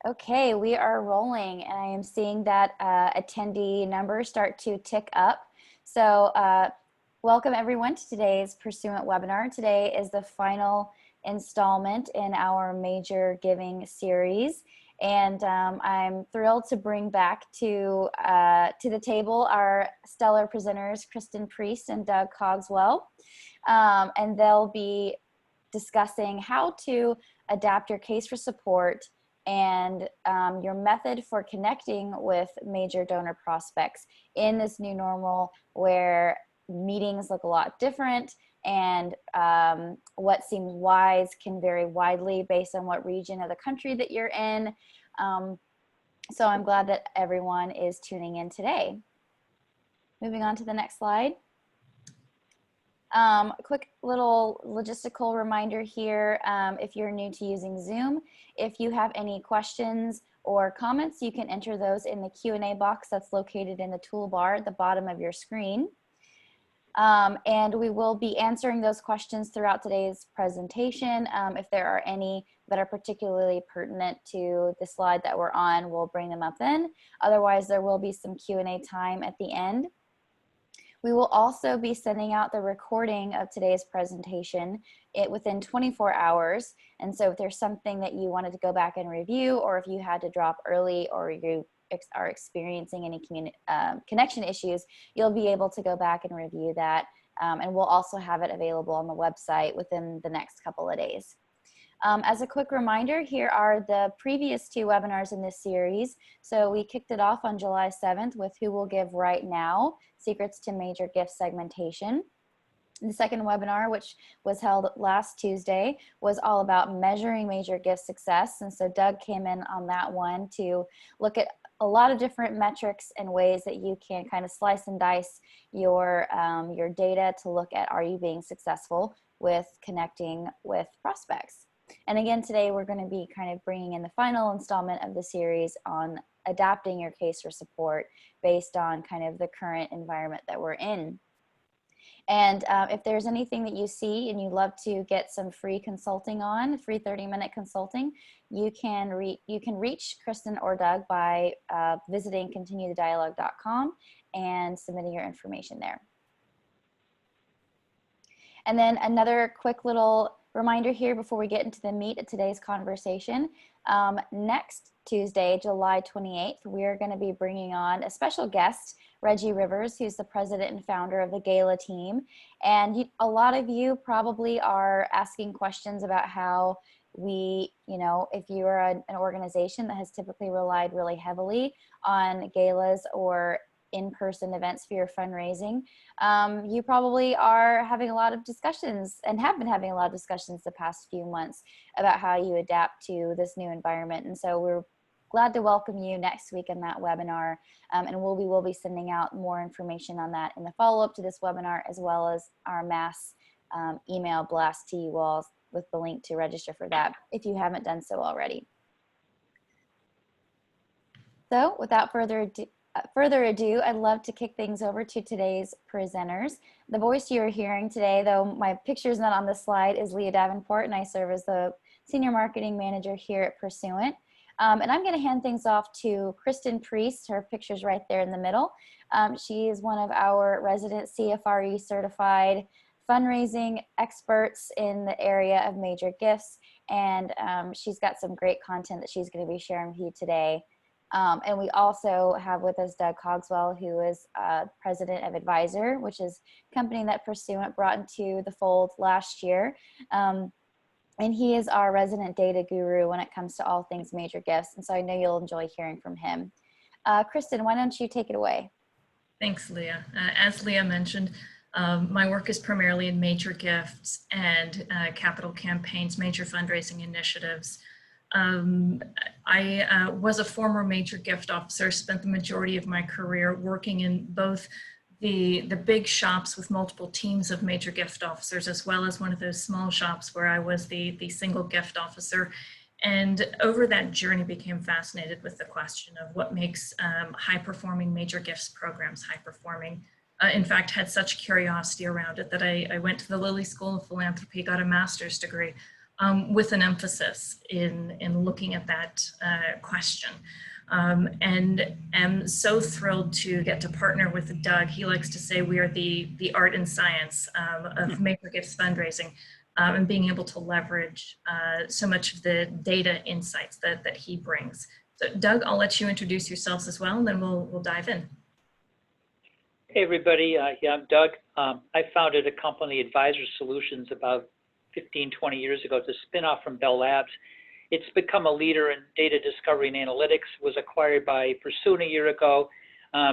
Okay, we are rolling, and I am seeing that attendee numbers start to tick up. So welcome everyone to today's Pursuant webinar. Today is the final installment in our major giving series. And I'm thrilled to bring back to the table our stellar presenters, Kristen Priest and Doug Cogswell. And they'll be discussing how to adapt your case for support and your method for connecting with major donor prospects in this new normal where meetings look a lot different and what seems wise can vary widely based on what region of the country that you're in. So I'm glad that everyone is tuning in today. Moving on to the next slide. A quick little logistical reminder here, if you're new to using Zoom, if you have any questions or comments, you can enter those in the Q&A box that's located in the toolbar at the bottom of your screen. And we will be answering those questions throughout today's presentation. If there are any that are particularly pertinent to the slide that we're on, we'll bring them up then. Otherwise, there will be some Q&A time at the end. We will also be sending out the recording of today's presentation within 24 hours. And so if there's something that you wanted to go back and review, or if you had to drop early or you are experiencing any connection issues, you'll be able to go back and review that. And we'll also have it available on the website within the next couple of days. As a quick reminder, here are the previous two webinars in this series. So we kicked it off on July 7th with Who Will Give Right Now? Secrets to Major Gift Segmentation. The second webinar, which was held last Tuesday, was all about measuring major gift success. And so Doug came in on that one to look at a lot of different metrics and ways that you can kind of slice and dice your data to look at, are you being successful with connecting with prospects? And again, today we're going to be kind of bringing in the final installment of the series on adapting your case for support based on kind of the current environment that we're in. And if there's anything that you see and you'd love to get some free consulting on, free 30-minute consulting, you can reach Kristen or Doug by visiting continuethedialogue.com and submitting your information there. And then another quick little reminder here before we get into the meat of today's conversation. Next Tuesday, July 28th, we're going to be bringing on a special guest, Reggie Rivers, who's the president and founder of the Gala team. And a lot of you probably are asking questions about how we, if you're an organization that has typically relied really heavily on galas or in-person events for your fundraising, you probably are having a lot of discussions and have been having a lot of discussions the past few months about how you adapt to this new environment. And so we're glad to welcome you next week in that webinar. And we will be sending out more information on that in the follow-up to this webinar, as well as our mass email blast to you all with the link to register for that if you haven't done so already. So without further ado, I'd love to kick things over to today's presenters. The voice you're hearing today, though my picture is not on the slide, is Leah Davenport, and I serve as the Senior Marketing Manager here at Pursuant. And I'm going to hand things off to Kristen Priest. Her picture's right there in the middle. She is one of our resident CFRE certified fundraising experts in the area of major gifts, and she's got some great content that she's going to be sharing with you today. And we also have with us Doug Cogswell, who is president of Advisor, which is a company that Pursuant brought into the fold last year. And he is our resident data guru when it comes to all things major gifts. And so I know you'll enjoy hearing from him. Kristen, why don't you take it away? Thanks, Leah. As Leah mentioned, my work is primarily in major gifts and capital campaigns, major fundraising initiatives. I was a former major gift officer, spent the majority of my career working in both the big shops with multiple teams of major gift officers, as well as one of those small shops where I was the single gift officer. And over that journey became fascinated with the question of what makes high-performing major gifts programs high-performing. In fact, had such curiosity around it that I went to the Lilly School of Philanthropy, got a master's degree, with an emphasis in looking at that question. And am so thrilled to get to partner with Doug. He likes to say we are the art and science of Major Gifts fundraising, and being able to leverage so much of the data insights that he brings. So Doug, I'll let you introduce yourselves as well, and then we'll dive in. Hey everybody, yeah, I'm Doug. I founded a company, Advisor Solutions, about 15, 20 years ago. It's a spin-off from Bell Labs. It's become a leader in data discovery and analytics, was acquired by Pursuit a year ago,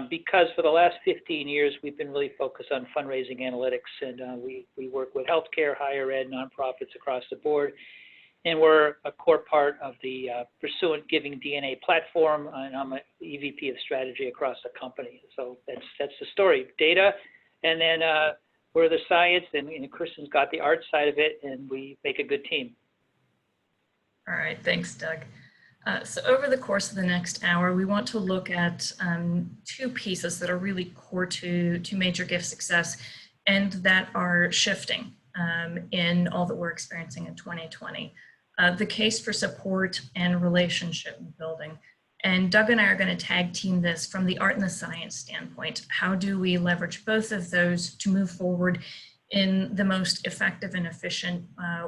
because for the last 15 years, we've been really focused on fundraising analytics, and we work with healthcare, higher ed, nonprofits across the board. And we're a core part of the Pursuant Giving DNA platform, and I'm an EVP of strategy across the company. So that's the story, data, and then we're the science, and Kristen's got the art side of it, and we make a good team. All right, thanks, Doug. So over the course of the next hour, we want to look at two pieces that are really core to Major Gift success and that are shifting in all that we're experiencing in 2020. The case for support and relationship building. And Doug and I are going to tag team this from the art and the science standpoint. How do we leverage both of those to move forward in the most effective and efficient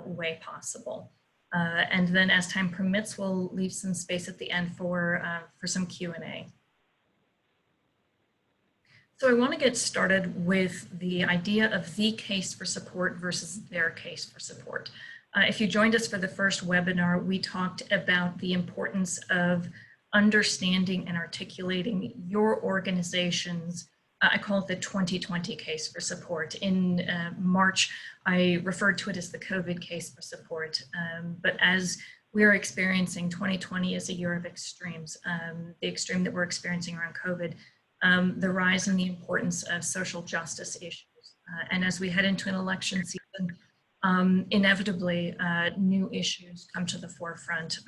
way possible? And then as time permits, we'll leave some space at the end for some Q&A. So I want to get started with the idea of the case for support versus their case for support. If you joined us for the first webinar, we talked about the importance of understanding and articulating your organization's, I call it the 2020 case for support. In March, I referred to it as the COVID case for support. But as we're experiencing 2020 as a year of extremes, the extreme that we're experiencing around COVID, the rise in the importance of social justice issues. And as we head into an election season, inevitably new issues come to the forefront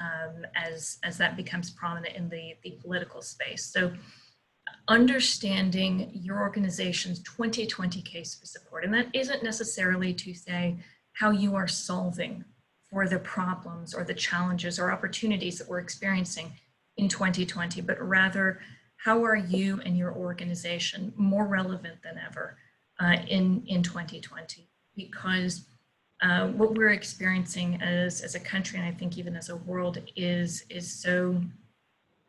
as that becomes prominent in the political space. So understanding your organization's 2020 case for support, and that isn't necessarily to say how you are solving for the problems or the challenges or opportunities that we're experiencing in 2020, but rather how are you and your organization more relevant than ever in 2020? Because what we're experiencing as a country, and I think even as a world, is so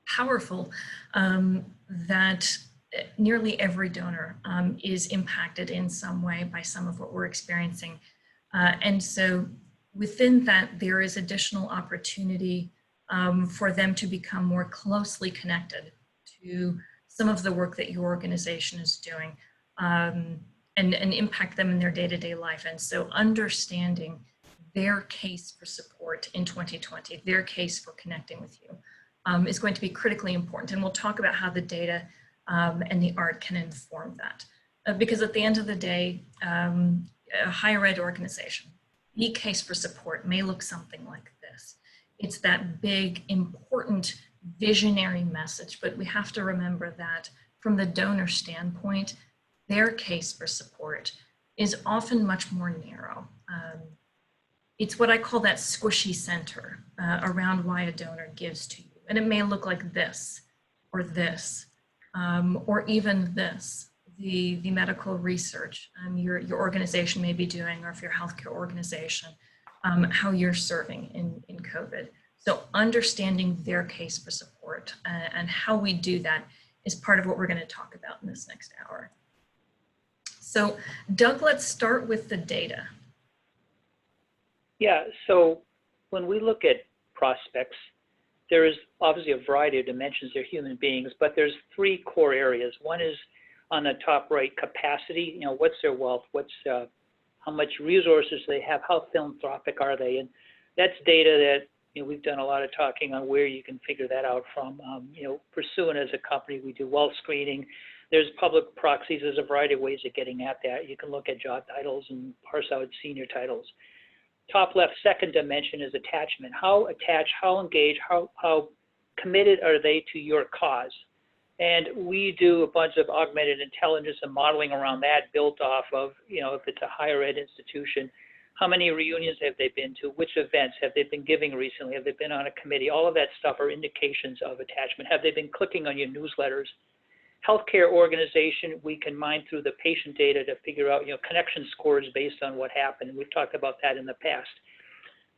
powerful that nearly every donor is impacted in some way by some of what we're experiencing. And so within that, there is additional opportunity for them to become more closely connected to some of the work that your organization is doing. And impact them in their day-to-day life. And so understanding their case for support in 2020, their case for connecting with you is going to be critically important. And we'll talk about how the data and the art can inform that. Because at the end of the day, a higher ed organization, the case for support may look something like this. It's that big, important, visionary message, but we have to remember that from the donor standpoint, their case for support is often much more narrow. It's what I call that squishy center around why a donor gives to you. And it may look like this, or even this, the medical research your organization may be doing, or if you're a healthcare organization, how you're serving in COVID. So understanding their case for support and how we do that is part of what we're going to talk about in this next hour. So Doug, let's start with the data. Yeah, so when we look at prospects, there is obviously a variety of dimensions. They're human beings, but there's three core areas. One is on the top right, capacity. What's their wealth? What's how much resources they have? How philanthropic are they? And that's data that we've done a lot of talking on where you can figure that out from. Pursuant as a company, we do wealth screening. There's public proxies. There's a variety of ways of getting at that. You can look at job titles and parse out senior titles. Top left, second dimension is attachment. How attached, how engaged, how committed are they to your cause? And we do a bunch of augmented intelligence and modeling around that, built off of, if it's a higher ed institution, How many reunions have they been to? Which events have they been giving recently? Have they been on a committee? All of that stuff are indications of attachment. Have they been clicking on your newsletters? Healthcare organization, we can mine through the patient data to figure out, connection scores based on what happened. We've talked about that in the past.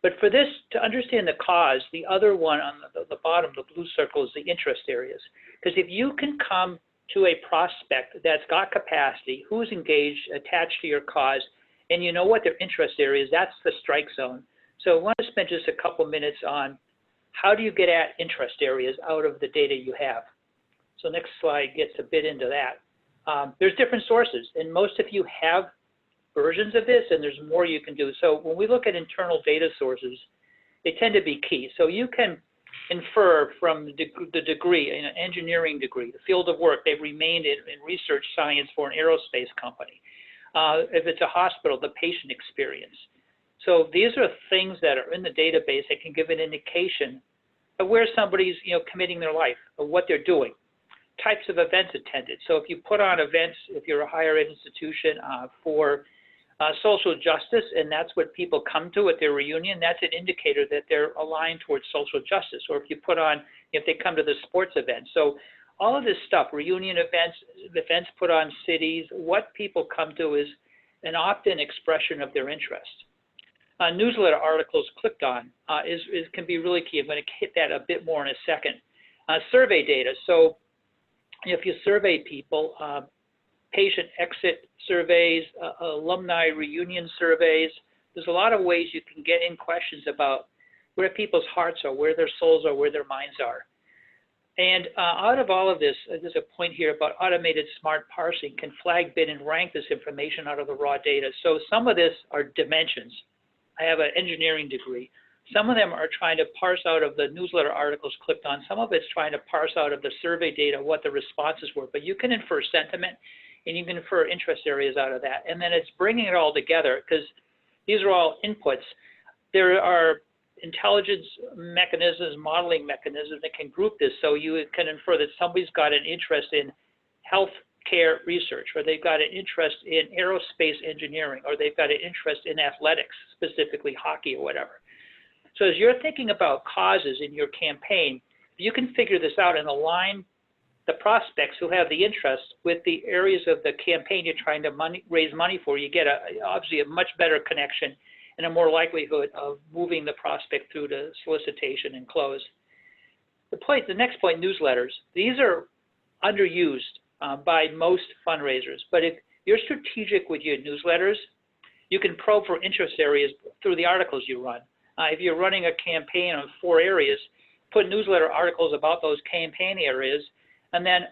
But for this, to understand the cause, the other one on the bottom, the blue circle, is the interest areas. Because if you can come to a prospect that's got capacity, who's engaged, attached to your cause, and you know what their interest areas, that's the strike zone. So I want to spend just a couple minutes on how do you get at interest areas out of the data you have. So next slide gets a bit into that. There's different sources, and most of you have versions of this, and there's more you can do. So when we look at internal data sources, they tend to be key. So you can infer from the degree, an engineering degree, the field of work, they've remained in research science for an aerospace company. If it's a hospital, the patient experience. So these are things that are in the database that can give an indication of where somebody's committing their life, of what they're doing. Types of events attended. So if you put on events, if you're a higher ed institution for social justice, and that's what people come to at their reunion, that's an indicator that they're aligned towards social justice. Or if you put on, if they come to the sports event. So all of this stuff, reunion events put on cities, what people come to is an opt-in expression of their interest. Newsletter articles clicked on can be really key. I'm going to hit that a bit more in a second. Survey data. So if you survey people, patient exit surveys, alumni reunion surveys, there's a lot of ways you can get in questions about where people's hearts are, where their souls are, where their minds are. And out of all of this, there's a point here about automated smart parsing can flag, bin, and rank this information out of the raw data. So some of this are dimensions. I have an engineering degree. Some of them are trying to parse out of the newsletter articles clicked on. Some of it's trying to parse out of the survey data what the responses were. But you can infer sentiment, and you can infer interest areas out of that. And then it's bringing it all together, because these are all inputs. There are intelligence mechanisms, modeling mechanisms that can group this. So you can infer that somebody's got an interest in healthcare research, or they've got an interest in aerospace engineering, or they've got an interest in athletics, specifically hockey or whatever. So as you're thinking about causes in your campaign, you can figure this out and align the prospects who have the interest with the areas of the campaign you're trying to raise money for. You get obviously a much better connection and a more likelihood of moving the prospect through to solicitation and close. The next point, newsletters. These are underused by most fundraisers, but if you're strategic with your newsletters, you can probe for interest areas through the articles you run. If you're running a campaign on 4 areas, put newsletter articles about those campaign areas, and then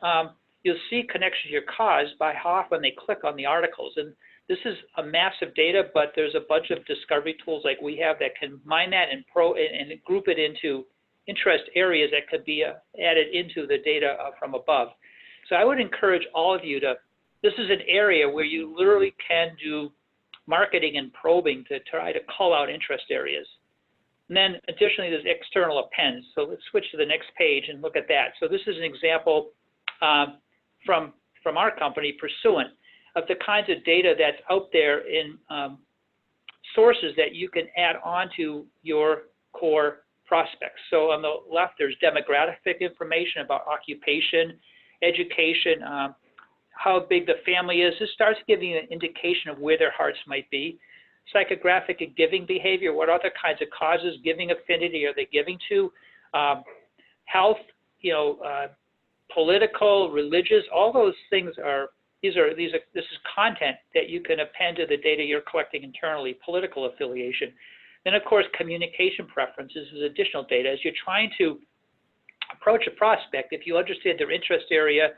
you'll see connection to your cause by how often they click on the articles. And this is a massive data, but there's a bunch of discovery tools like we have that can mine that and group it into interest areas that could be added into the data from above. So I would encourage all of you this is an area where you literally can do marketing and probing to try to call out interest areas. And then additionally, there's external appends. So let's switch to the next page and look at that. So this is an example from our company, Pursuant, of the kinds of data that's out there in sources that you can add on to your core prospects. So on the left, there's demographic information about occupation, education, how big the family is. This starts giving you an indication of where their hearts might be. Psychographic and giving behavior, what other kinds of causes, giving affinity are they giving to? Health, political, religious, all those things this is content that you can append to the data you're collecting internally, political affiliation. Then of course, communication preferences is additional data. As you're trying to approach a prospect, if you understand their interest area,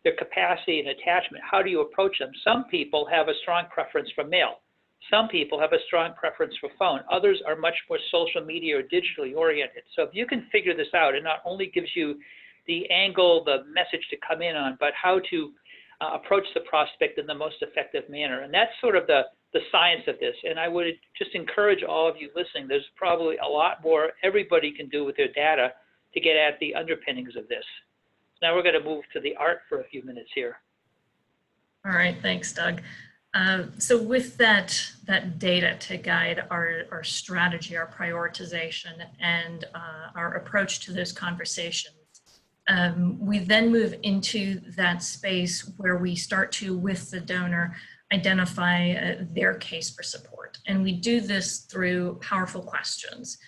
their capacity and attachment, how do you approach them? Some people have a strong preference for mail. Some people have a strong preference for phone. Others are much more social media or digitally oriented. So if you can figure this out, it not only gives you the angle, the message to come in on, but how to approach the prospect in the most effective manner. And that's sort of the science of this. And I would just encourage all of you listening, there's probably a lot more everybody can do with their data to get at the underpinnings of this. Now we're going to move to the art for a few minutes here. All right, thanks, Doug. So with that data to guide our strategy, our prioritization, and our approach to those conversations, we then move into that space where we start to, with the donor, identify their case for support. And we do this through powerful questions.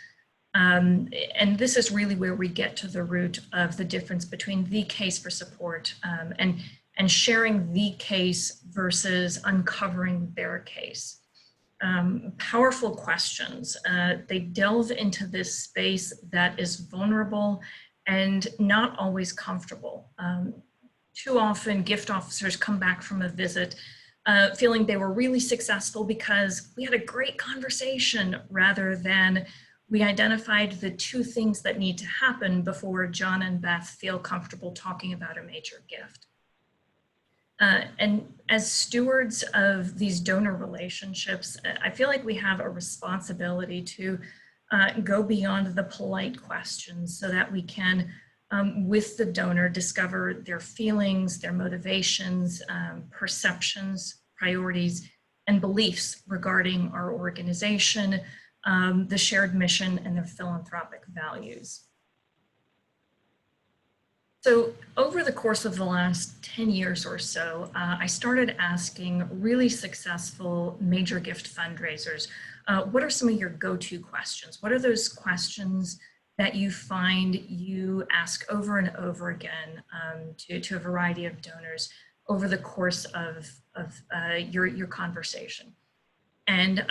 And this is really where we get to the root of the difference between the case for support and sharing the case versus uncovering their case. Powerful questions. They delve into this space that is vulnerable and not always comfortable. Too often, gift officers come back from a visit feeling they were really successful because we had a great conversation, rather than we identified the two things that need to happen before John and Beth feel comfortable talking about a major gift. And as stewards of these donor relationships, I feel like we have a responsibility to go beyond the polite questions so that we can, with the donor, discover their feelings, their motivations, perceptions, priorities, and beliefs regarding our organization, the shared mission, and their philanthropic values. So over the course of the last 10 years or so, I started asking really successful major gift fundraisers, what are some of your go-to questions? What are those questions that you find you ask over and over again to a variety of donors over the course of your conversation? And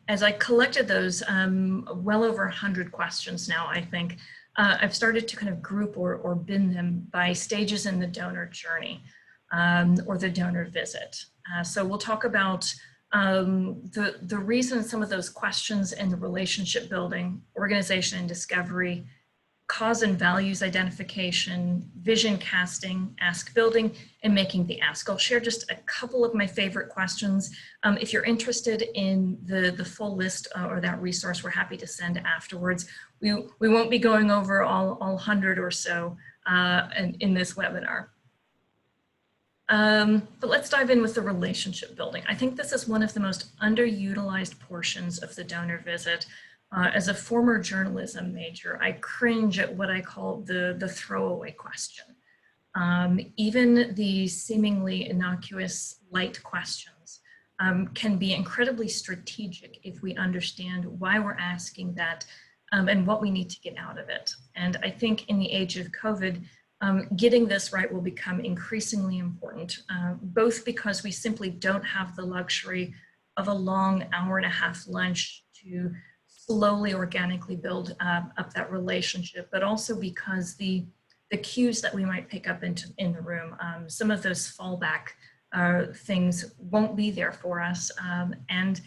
as I collected those, well over 100 questions now, I think, I've started to kind of group or bin them by stages in the donor journey or the donor visit. So we'll talk about the reason some of those questions in the relationship building, organization and discovery, cause and values identification, vision casting, ask building, and making the ask. I'll share just a couple of my favorite questions. If you're interested in the full list or that resource, we're happy to send afterwards. We won't be going over all 100 or so in this webinar. But let's dive in with the relationship building. I think this is one of the most underutilized portions of the donor visit. As a former journalism major, I cringe at what I call the throwaway question. Even the seemingly innocuous light questions can be incredibly strategic if we understand why we're asking that and what we need to get out of it. And I think in the age of COVID, getting this right will become increasingly important, both because we simply don't have the luxury of a long hour-and-a-half lunch to slowly, organically build up that relationship, but also because the cues that we might pick up in the room, some of those fallback things won't be there for us, and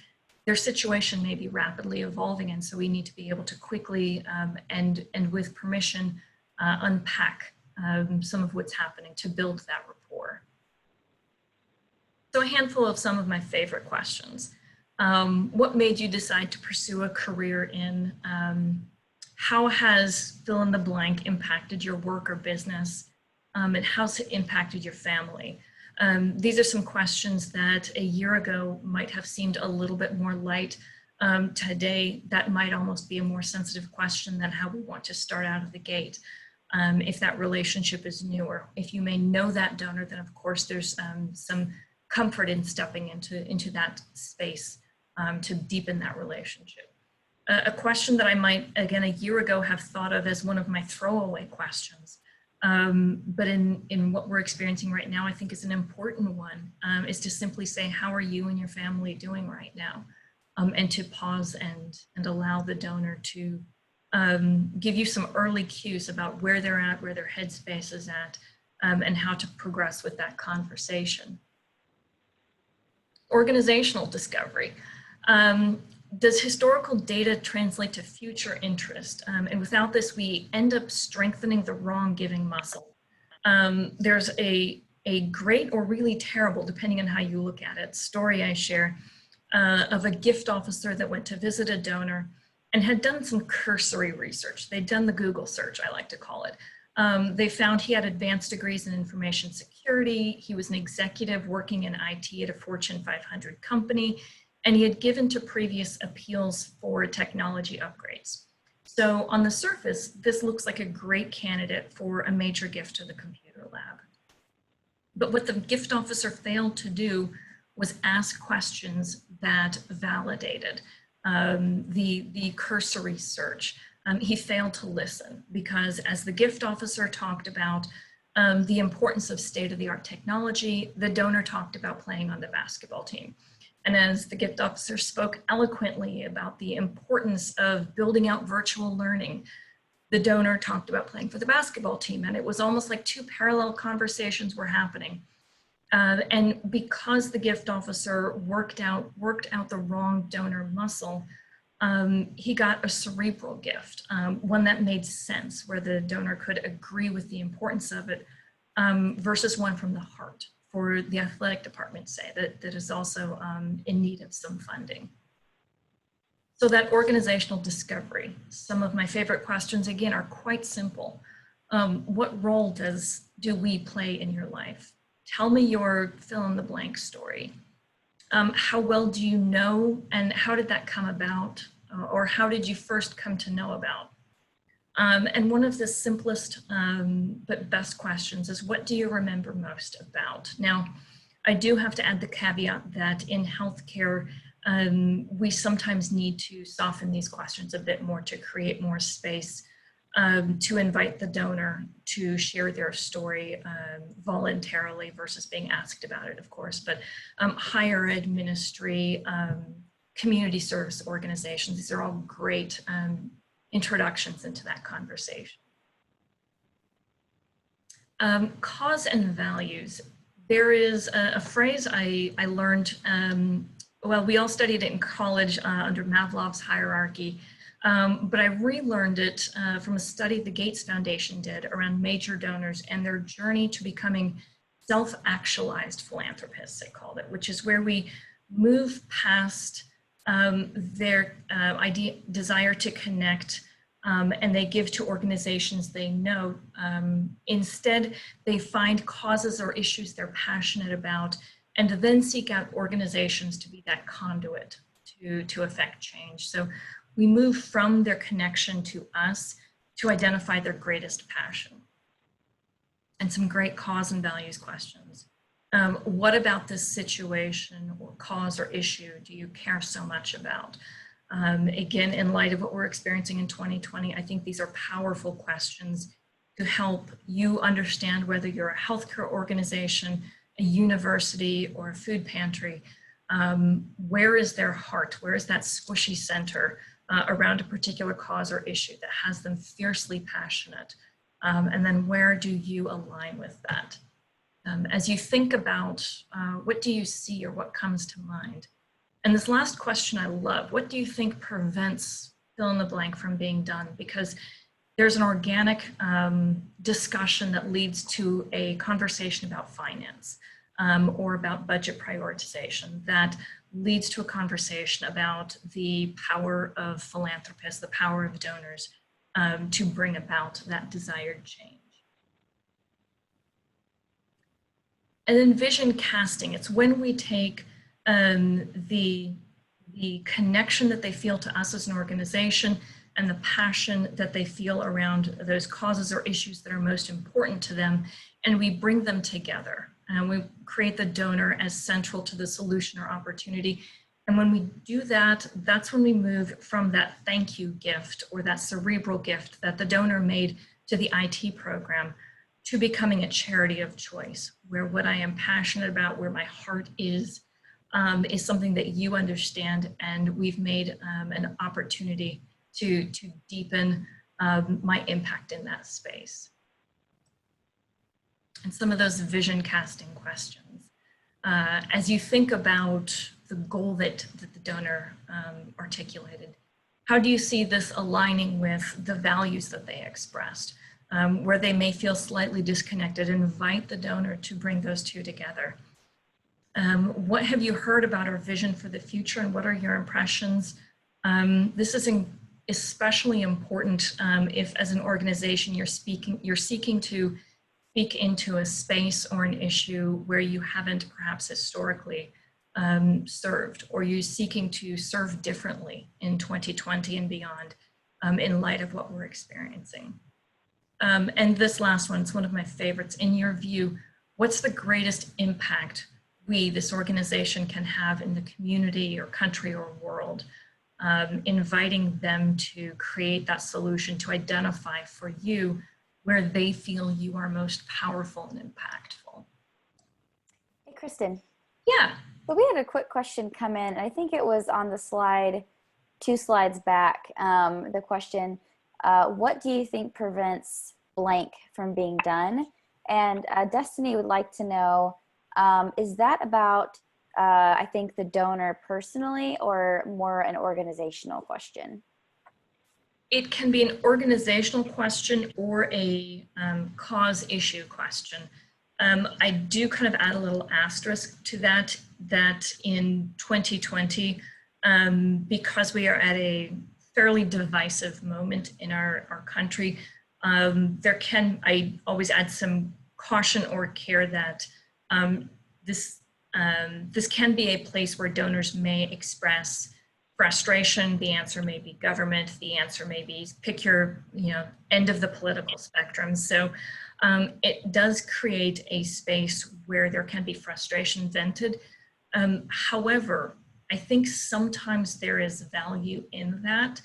their situation may be rapidly evolving, and so we need to be able to quickly and with permission unpack some of what's happening to build that rapport. So a handful of some of my favorite questions. What made you decide to pursue a career in? How has fill in the blank impacted your work or business? And how's it impacted your family? These are some questions that a year ago might have seemed a little bit more light. Today, that might almost be a more sensitive question than how we want to start out of the gate. If that relationship is newer, if you may know that donor, then of course there's some comfort in stepping into that space to deepen that relationship. A question that I might, again, a year ago have thought of as one of my throwaway questions, but in what we're experiencing right now, I think is an important one, is to simply say, how are you and your family doing right now? And to pause and allow the donor to give you some early cues about where they're at, where their headspace is at, and how to progress with that conversation. Organizational discovery. Does historical data translate to future interest? And without this, we end up strengthening the wrong giving muscle. There's a great or really terrible, depending on how you look at it, story I share of a gift officer that went to visit a donor and had done some cursory research. They'd done the Google search, I like to call it, They found he had advanced degrees in information security. He was an executive working in IT at a Fortune 500 company, and he had given to previous appeals for technology upgrades. So on the surface, this looks like a great candidate for a major gift to the computer lab. But what the gift officer failed to do was ask questions that validated the cursory search. He failed to listen because, as the gift officer talked about the importance of state-of-the-art technology, the donor talked about playing on the basketball team. And as the gift officer spoke eloquently about the importance of building out virtual learning, the donor talked about playing for the basketball team. And it was almost like two parallel conversations were happening. And because the gift officer worked out the wrong donor muscle, he got a cerebral gift, one that made sense, where the donor could agree with the importance of it, versus one from the heart for the athletic department, say, that is also in need of some funding. So that organizational discovery, some of my favorite questions, again, are quite simple. What role do we play in your life? Tell me your fill-in-the-blank story. How well do you know, and how did that come about? Or how did you first come to know about? And one of the simplest but best questions is, what do you remember most about? Now, I do have to add the caveat that in healthcare, we sometimes need to soften these questions a bit more to create more space to invite the donor to share their story voluntarily versus being asked about it, of course. But higher ed, ministry, community service organizations, these are all great introductions into that conversation. Cause and values. There is a phrase I learned, well, we all studied it in college under Pavlov's hierarchy, but I relearned it from a study the Gates Foundation did around major donors and their journey to becoming self-actualized philanthropists, they called it, which is where we move past their desire to connect, and they give to organizations they know. Instead, they find causes or issues they're passionate about, and then seek out organizations to be that conduit to affect change. So we move from their connection to us to identify their greatest passion. And some great cause and values questions. What about this situation or cause or issue do you care so much about? Again, in light of what we're experiencing in 2020, I think these are powerful questions to help you understand whether you're a healthcare organization, a university, or a food pantry. Where is their heart? Where is that squishy center around a particular cause or issue that has them fiercely passionate? And then where do you align with that? As you think about what do you see or what comes to mind? And this last question I love, what do you think prevents fill in the blank from being done? Because there's an organic discussion that leads to a conversation about finance or about budget prioritization that leads to a conversation about the power of philanthropists, the power of donors to bring about that desired change. And then vision casting, it's when we take the connection that they feel to us as an organization and the passion that they feel around those causes or issues that are most important to them, and we bring them together. And we create the donor as central to the solution or opportunity. And when we do that, that's when we move from that thank you gift or that cerebral gift that the donor made to the IT program to becoming a charity of choice, where what I am passionate about, where my heart is something that you understand, and we've made an opportunity to deepen my impact in that space. And some of those vision casting questions. As you think about the goal that the donor articulated, how do you see this aligning with the values that they expressed? Where they may feel slightly disconnected, invite the donor to bring those two together. What have you heard about our vision for the future, and what are your impressions? This is especially important if as an organization you're seeking to speak into a space or an issue where you haven't perhaps historically served, or you're seeking to serve differently in 2020 and beyond in light of what we're experiencing. And this last one is one of my favorites. In your view, what's the greatest impact we, this organization, can have in the community or country or world? Inviting them to create that solution, to identify for you where they feel you are most powerful and impactful. Hey, Kristen. Yeah. So we had a quick question come in. I think it was on the slide, 2 slides back. The question, what do you think prevents blank from being done? And Destiny would like to know, is that about, I think, the donor personally, or more an organizational question? It can be an organizational question or a cause issue question. I do kind of add a little asterisk to that, in 2020, because we are at a fairly divisive moment in our country, I always add some caution or care that this can be a place where donors may express frustration. The answer may be government. The answer may be pick your end of the political spectrum. So it does create a space where there can be frustration vented. However, I think sometimes there is value in that.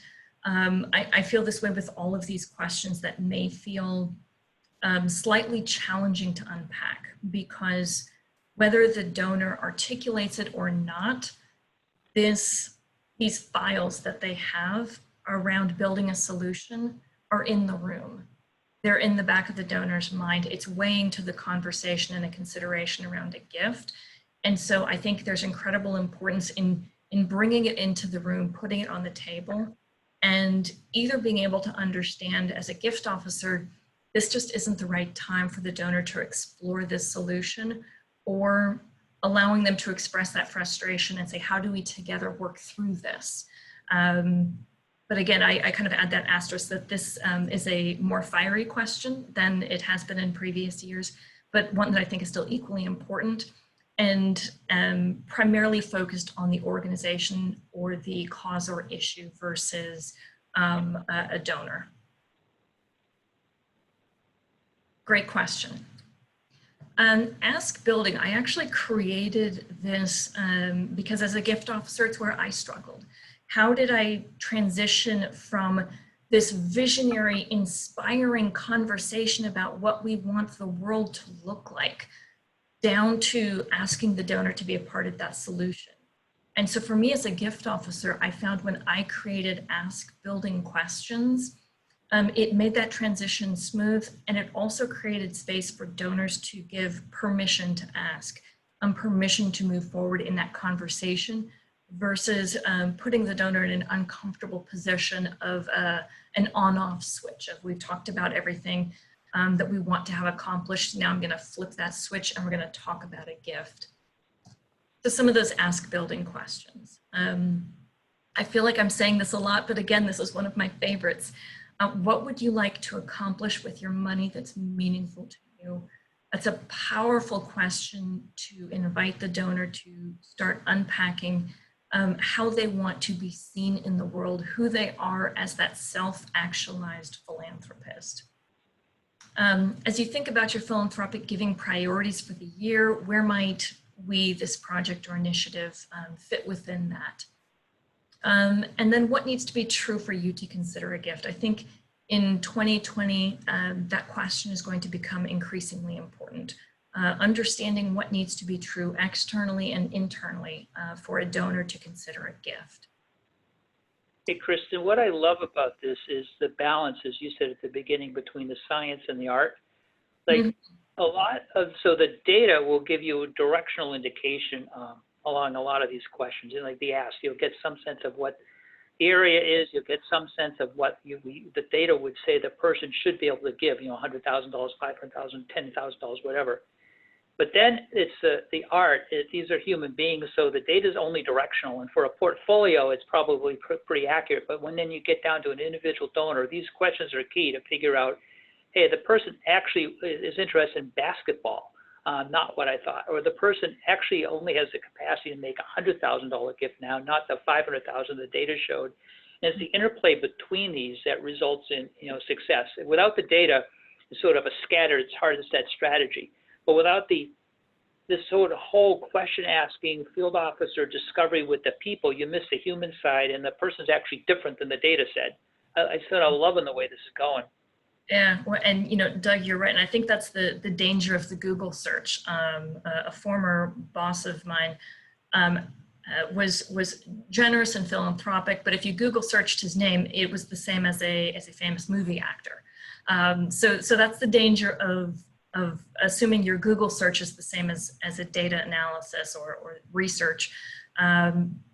I feel this way with all of these questions that may feel slightly challenging to unpack, because whether the donor articulates it or not, these files that they have around building a solution are in the room. They're in the back of the donor's mind. It's weighing to the conversation and a consideration around a gift. And so I think there's incredible importance in bringing it into the room, putting it on the table, and either being able to understand as a gift officer, this just isn't the right time for the donor to explore this solution, or allowing them to express that frustration and say, how do we together work through this? But again, I kind of add that asterisk that this is a more fiery question than it has been in previous years, but one that I think is still equally important, and primarily focused on the organization or the cause or issue versus a donor. Great question. Ask Building, I actually created this because as a gift officer, it's where I struggled. How did I transition from this visionary, inspiring conversation about what we want the world to look like, down to asking the donor to be a part of that solution? And so for me as a gift officer, I found when I created Ask Building questions, it made that transition smooth, and it also created space for donors to give permission to ask, permission to move forward in that conversation, versus putting the donor in an uncomfortable position of an on-off switch. Of we've talked about everything that we want to have accomplished. Now I'm going to flip that switch and we're going to talk about a gift. So some of those Ask Building questions. I feel like I'm saying this a lot, but again, this is one of my favorites. What would you like to accomplish with your money that's meaningful to you? That's a powerful question to invite the donor to start unpacking how they want to be seen in the world, who they are as that self-actualized philanthropist. As you think about your philanthropic giving priorities for the year, where might we, this project or initiative, fit within that? And then what needs to be true for you to consider a gift? I think in 2020, that question is going to become increasingly important. Understanding what needs to be true externally and internally for a donor to consider a gift. Hey, Kristen, what I love about this is the balance, as you said at the beginning, between the science and the art. Like so the data will give you a directional indication along a lot of these questions. And like the ask, you'll get some sense of what the area is, you'll get some sense of what the data would say the person should be able to give, $100,000, $500,000, $10,000, whatever. But then it's the art. These are human beings, so the data is only directional. And for a portfolio, it's probably pretty accurate. But when then you get down to an individual donor, these questions are key to figure out, hey, the person actually is interested in basketball, not what I thought. Or the person actually only has the capacity to make a $100,000 gift now, not the $500,000 the data showed. And it's the interplay between these that results in success. Without the data, it's sort of a scattered, it's hard to set strategy. But without this sort of whole question asking, field officer discovery with the people, you miss the human side, and the person's actually different than the data said. I said I'm loving the way this is going. Yeah, well, and Doug, you're right, and I think that's the danger of the Google search. A former boss of mine was generous and philanthropic, but if you Google searched his name, it was the same as a famous movie actor. So that's the danger of assuming your Google search is the same as a data analysis or research.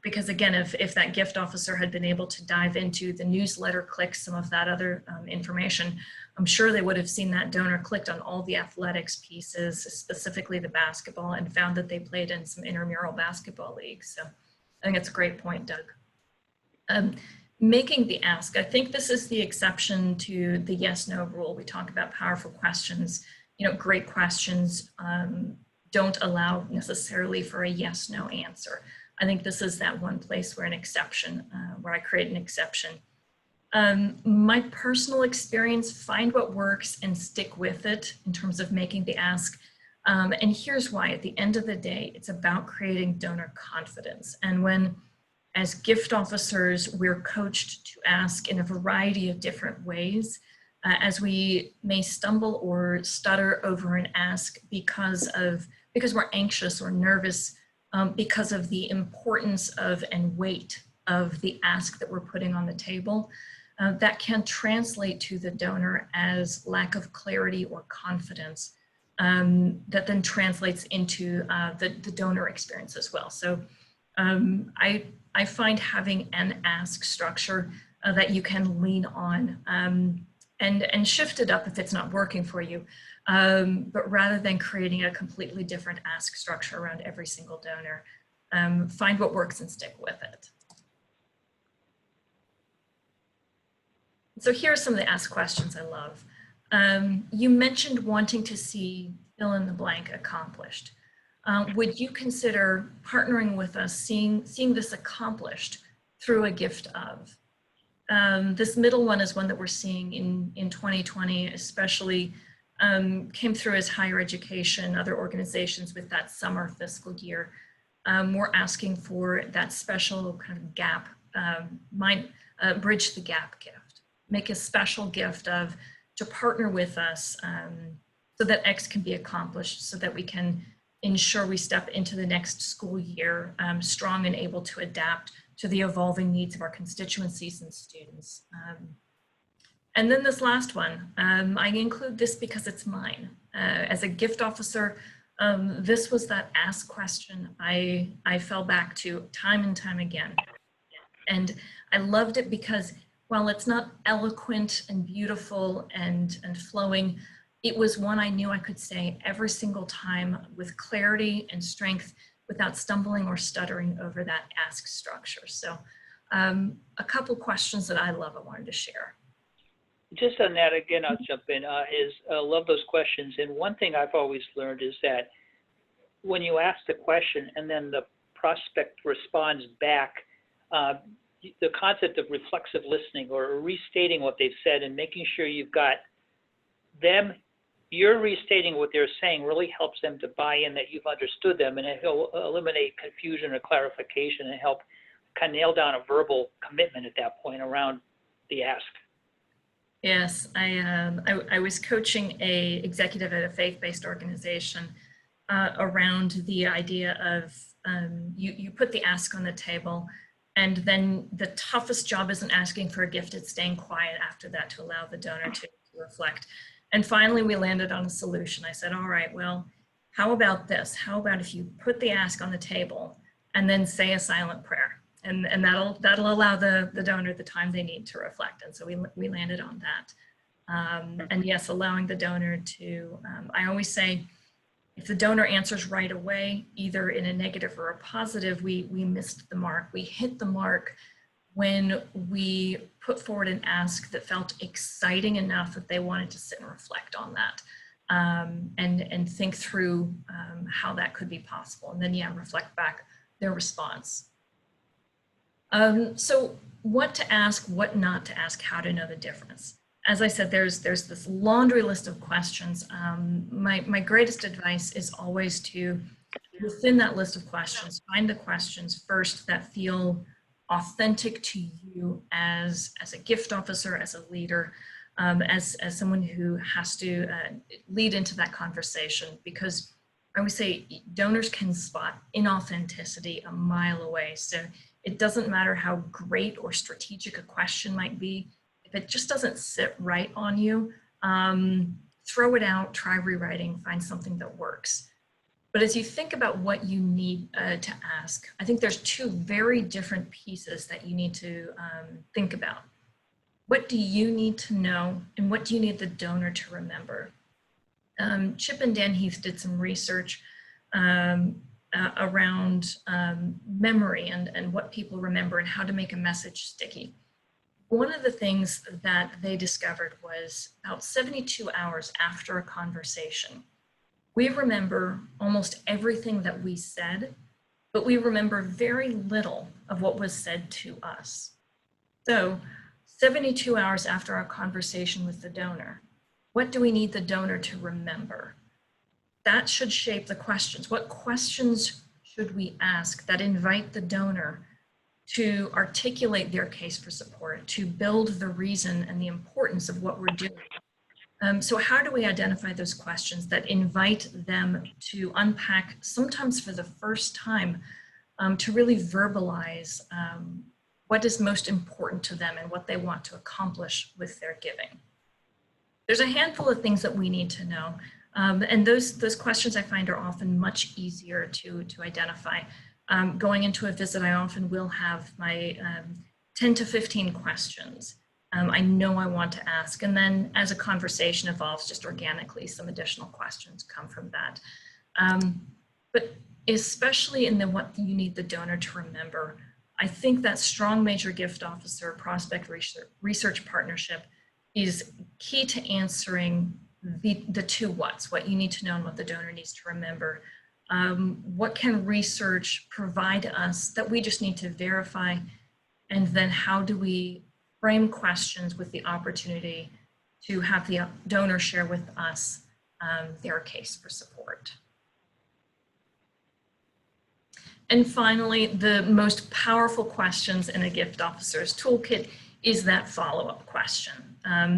Because again, if that gift officer had been able to dive into the newsletter, click some of that other information, I'm sure they would have seen that donor clicked on all the athletics pieces, specifically the basketball, and found that they played in some intramural basketball leagues. So I think it's a great point, Doug. Making the ask, I think this is the exception to the yes/no rule. We talk about powerful questions. Great questions don't allow necessarily for a yes/no answer. I think this is that one place where where I create an exception. My personal experience, find what works and stick with it in terms of making the ask. And here's why. At the end of the day, it's about creating donor confidence. And when, as gift officers, we're coached to ask in a variety of different ways, as we may stumble or stutter over an ask because we're anxious or nervous, because of the importance of and weight of the ask that we're putting on the table, that can translate to the donor as lack of clarity or confidence, that then translates into the donor experience as well. So I find having an ask structure that you can lean on and shift it up if it's not working for you. But rather than creating a completely different ask structure around every single donor, find what works and stick with it. So here are some of the ask questions I love. You mentioned wanting to see fill in the blank accomplished. Would you consider partnering with us, seeing this accomplished through a gift of? This middle one is one that we're seeing in 2020, especially came through as higher education, other organizations with that summer fiscal year. We're asking for that special kind of gap, bridge the gap gift. Make a special gift to partner with us so that X can be accomplished, so that we can ensure we step into the next school year strong and able to adapt to the evolving needs of our constituencies and students. And then this last one, I include this because it's mine. As a gift officer, this was that ask question I fell back to time and time again. And I loved it because while it's not eloquent and beautiful and flowing, it was one I knew I could say every single time with clarity and strength without stumbling or stuttering over that ask structure. So a couple questions that I love I wanted to share. Just on that, again, I'll jump in, I love those questions. And one thing I've always learned is that when you ask the question and then the prospect responds back, the concept of reflexive listening or restating what they've said and making sure you've got them, you're restating what they're saying really helps them to buy in that you've understood them, and it'll eliminate confusion or clarification and help kind of nail down a verbal commitment at that point around the ask. Yes, I was coaching a executive at a faith-based organization around the idea of you put the ask on the table, and then the toughest job isn't asking for a gift, it's staying quiet after that to allow the donor to reflect. And finally, we landed on a solution. I said, all right, well, how about this? How about if you put the ask on the table and then say a silent prayer? And that'll allow the donor the time they need to reflect. And so we landed on that. And yes, allowing the donor to, I always say, If the donor answers right away, either in a negative or a positive, we missed the mark. We hit the mark when we put forward an ask that felt exciting enough that they wanted to sit and reflect on that, and think through how that could be possible. And then, yeah, reflect back their response. So what to ask, what not to ask, how to know the difference. As I said, there's this laundry list of questions. My greatest advice is always to, within that list of questions, find the questions first that feel authentic to you as a gift officer, as a leader, as someone who has to lead into that conversation. Because I would say donors can spot inauthenticity a mile away. So it doesn't matter how great or strategic a question might be. If it just doesn't sit right on you, throw it out, try rewriting, find something that works. But as you think about what you need to ask, I think there's two very different pieces that you need to think about. What do you need to know, and what do you need the donor to remember? Chip and Dan Heath did some research around memory and what people remember and how to make a message sticky. One of the things that they discovered was about 72 hours after a conversation, we remember almost everything that we said, but we remember very little of what was said to us. So 72 hours after our conversation with the donor, what do we need the donor to remember? That should shape the questions. What questions should we ask that invite the donor to articulate their case for support, to build the reason and the importance of what we're doing? So how do we identify those questions that invite them to unpack, sometimes for the first time, to really verbalize what is most important to them and what they want to accomplish with their giving? There's a handful of things that we need to know. And those questions I find are often much easier to identify. Going into a visit, I often will have my 10 to 15 questions I know I want to ask. And then as a conversation evolves, just organically, some additional questions come from that. But especially in the what you need the donor to remember, I think that strong major gift officer prospect research partnership is key to answering the two whats, what you need to know and what the donor needs to remember. What can research provide us that we just need to verify? And then how do we frame questions with the opportunity to have the donor share with us their case for support? And finally, the most powerful questions in a gift officer's toolkit is that follow-up question.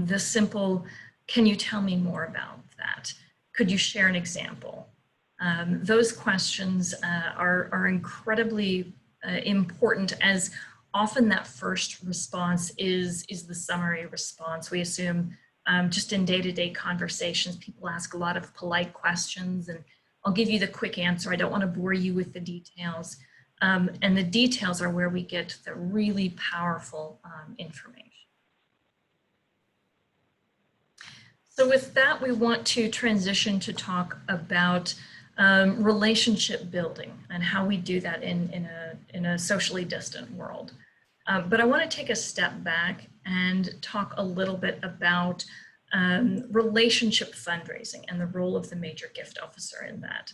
The simple, can you tell me more about that? Could you share an example? Those questions are incredibly important, as often that first response is the summary response. We assume just in day-to-day conversations, people ask a lot of polite questions, and I'll give you the quick answer. I don't want to bore you with the details. And the details are where we get the really powerful information. So with that, we want to transition to talk about relationship building and how we do that in a socially distant world. But I want to take a step back and talk a little bit about relationship fundraising and the role of the major gift officer in that.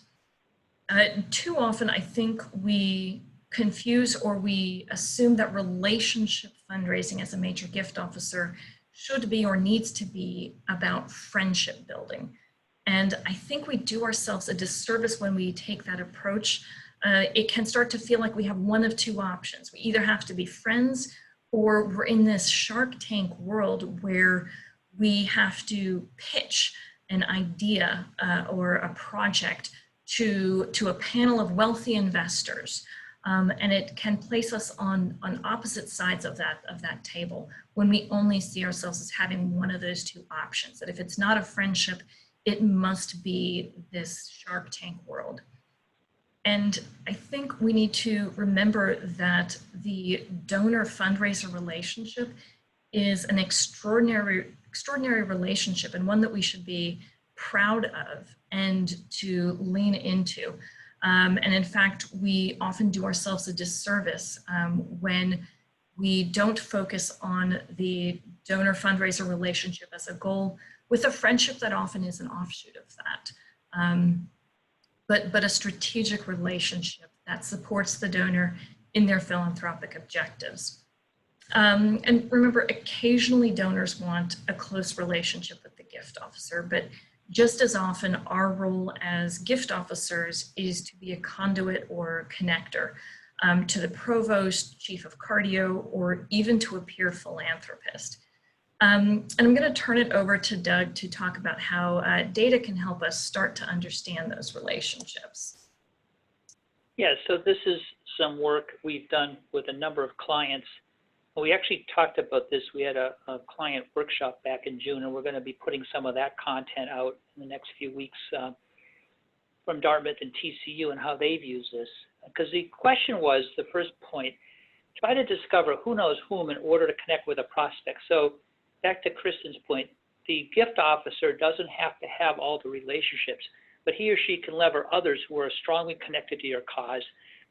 Too often, I think we confuse or we assume that relationship fundraising as a major gift officer should be or needs to be about friendship building. And I think we do ourselves a disservice when we take that approach. It can start to feel like we have one of two options. We either have to be friends, or we're in this Shark Tank world where we have to pitch an idea or a project to a panel of wealthy investors. And it can place us on opposite sides of that table when we only see ourselves as having one of those two options. That if it's not a friendship, it must be this Shark Tank world. And I think we need to remember that the donor fundraiser relationship is an extraordinary relationship, and one that we should be proud of and to lean into. And in fact, we often do ourselves a disservice when we don't focus on the donor fundraiser relationship as a goal, with a friendship that often is an offshoot of that. But a strategic relationship that supports the donor in their philanthropic objectives. And remember, occasionally donors want a close relationship with the gift officer, but just as often our role as gift officers is to be a conduit or connector to the provost, chief of cardio, or even to a peer philanthropist. And I'm going to turn it over to Doug to talk about how data can help us start to understand those relationships. Yeah, so this is some work we've done with a number of clients. We actually talked about this. We had a client workshop back in June, and we're going to be putting some of that content out in the next few weeks from Dartmouth and TCU and how they've used this. Because the question was, the first point, try to discover who knows whom in order to connect with a prospect. So back to Kristen's point, the gift officer doesn't have to have all the relationships, but he or she can lever others who are strongly connected to your cause,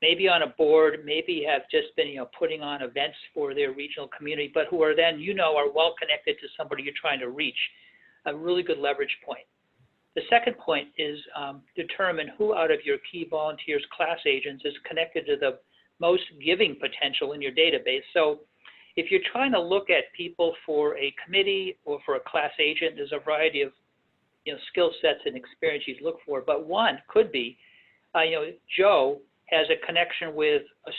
maybe on a board, maybe have just been putting on events for their regional community, but who are then, are well connected to somebody you're trying to reach. A really good leverage point. The second point is determine who out of your key volunteers, class agents, is connected to the most giving potential in your database. So if you're trying to look at people for a committee or for a class agent, there's a variety of skill sets and experience you'd look for, but one could be, Joe has a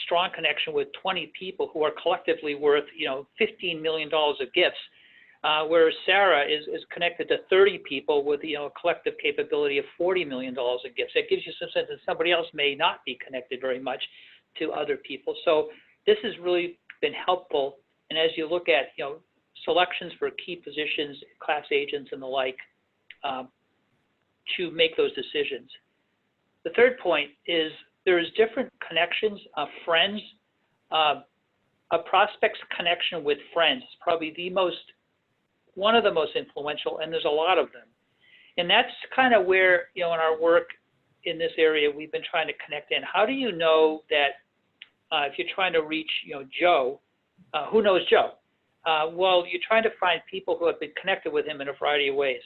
strong connection with 20 people who are collectively worth, $15 million of gifts, whereas Sarah is connected to 30 people with, a collective capability of $40 million of gifts. That gives you some sense that somebody else may not be connected very much to other people. So this has really been helpful. And as you look at, selections for key positions, class agents and the like, to make those decisions. The third point is there's different connections, friends. A prospect's connection with friends is probably one of the most influential, and there's a lot of them. And that's kind of where, in our work in this area, we've been trying to connect in. How do you know that if you're trying to reach, Joe, who knows Joe? Well, you're trying to find people who have been connected with him in a variety of ways.